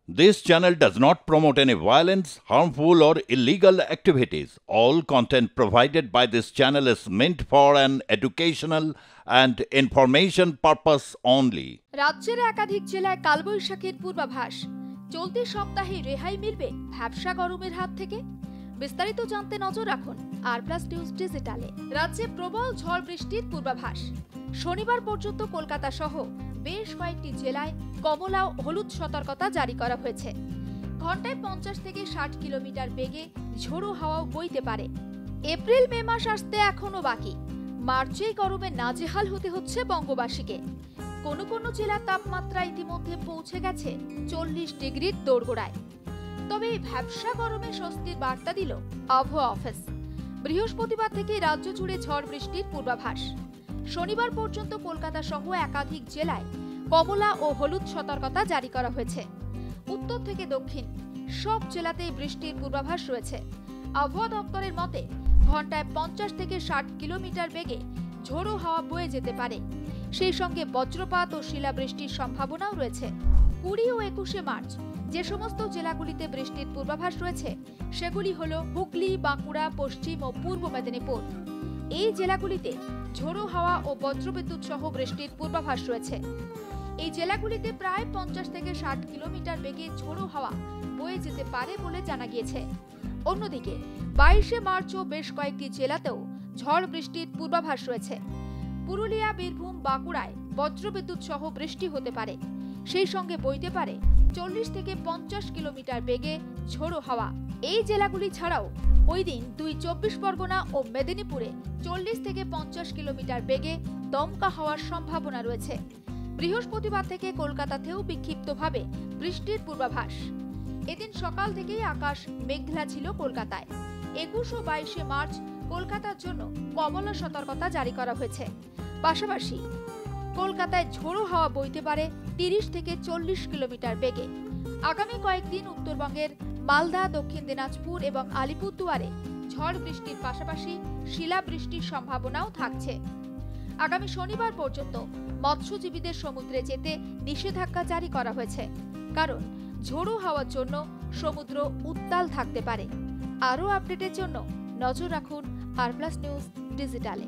This channel does not promote any violence, harmful, or illegal activities. All content provided by this channel is meant for an educational and information purpose only. রাজ্যের একাধিক জেলায় কালবৈশাখীর পূর্বাভাস। চলতি সপ্তাহে রেহাই মিলবে ভ্যাপসা গরমের হাত থেকে। বিস্তারিত জানতে নজর রাখুন আর+ নিউজ ডিজিটালে। রাজ্যে প্রবল ঝড় বৃষ্টির পূর্বাভাস। শনিবার পর্যন্ত কলকাতা সহ বেশ কয়েকটি জেলায় কমলা ও হলুদ সতর্কতা জারি করা হয়েছে। ঘন্টায় 50 থেকে 60 কিলোমিটার বেগে ঝোড়ো হাওয়াও বইতে পারে। এপ্রিল মে মাস আসতে এখনো বাকি। মার্চেই গরমে নাজেহাল হতে হচ্ছে বঙ্গবাসীকে। কোনো কোনো জেলার তাপমাত্রা ইতিমধ্যে পৌঁছে গেছে 40 ডিগ্রির দোরগোড়ায়। তবে এই ভ্যাপসা গরমে স্বস্তির বার্তা দিল আবহাওয়া অফিস। বৃহস্পতিবার থেকে রাজ্য জুড়ে ঝড় বৃষ্টির পূর্বাভাস। শনিবার পর্যন্ত কলকাতা সহ একাধিক জেলায় কমলা ও হলুদ সতর্কতা জারি করা হয়েছে। উত্তর থেকে দক্ষিণ সব জেলাতেই বৃষ্টির পূর্বাভাস রয়েছে। আবহাওয়া দপ্তরের মতে ঘন্টায় 50 থেকে 60 কিলোমিটার বেগে ঝোড়ো হাওয়া বয়ে যেতে পারে। সেই সঙ্গে বজ্রপাত ও শিলাবৃষ্টির সম্ভাবনাও রয়েছে। 20 ও 21শে মার্চ যে সমস্ত জেলাগুলিতে বৃষ্টির পূর্বাভাস রয়েছে সেগুলি হলো হুগলি, বাঁকুড়া, পশ্চিম ও পূর্ব মেদিনীপুর। এই জেলাগুলিতে ঝোড়ো হাওয়া ও বজ্রবিদ্যুৎ সহ বৃষ্টির পূর্বাভাস রয়েছে। এই জেলাগুলিতে প্রায় 50 থেকে 60 কিলোমিটার বেগে ঝোড়ো হাওয়া বয়ে যেতে পারে বলে জানা গিয়েছে। অন্যদিকে 22শে মার্চও বেশ কয়েকটি জেলাতেও ঝড় বৃষ্টির পূর্বাভাস রয়েছে। পুরুলিয়া, বীরভূম, বাঁকুড়ায় বজ্রবিদ্যুৎ সহ বৃষ্টি হতে পারে। সেই সঙ্গে বইতে পারে 40 থেকে 50 কিলোমিটার বেগে ঝোড়ো হাওয়া। এই জেলাগুলি ছাড়াও ওই দিন 24 পরগনা ও মেদিনীপুরে 40 থেকে 50 কিলোমিটার বেগে দমকা হওয়ার সম্ভাবনা রয়েছে। বৃহস্পতিবার থেকে কলকাতাতেও বিক্ষিপ্তভাবে বৃষ্টির পূর্বাভাস। এদিন সকাল থেকেই আকাশ মেঘলা ছিল কলকাতায়। 21 ও 22শে মার্চ কলকাতার জন্য কমলা সতর্কতা জারি করা হয়েছে। পাশাপাশি কলকাতায় ঝোড়ো হাওয়া বইতে পারে 30 থেকে 40 কিলোমিটার বেগে। আগামী কয়েকদিন উত্তরবঙ্গের মালদা, দক্ষিণ দিনাজপুর এবং আলিপুরদুয়ারে ঝড় বৃষ্টির পাশাপাশি শিলাবৃষ্টির সম্ভাবনাও থাকছে। আগামী শনিবার পর্যন্ত মৎস্যজীবীদের সমুদ্রে যেতে নিষেধাজ্ঞা জারি করা হয়েছে, কারণ ঝোড়ো হাওয়ার জন্য সমুদ্র উত্তাল থাকতে পারে। আরও আপডেটের জন্য নজর রাখুন আর+ নিউজ ডিজিটালে।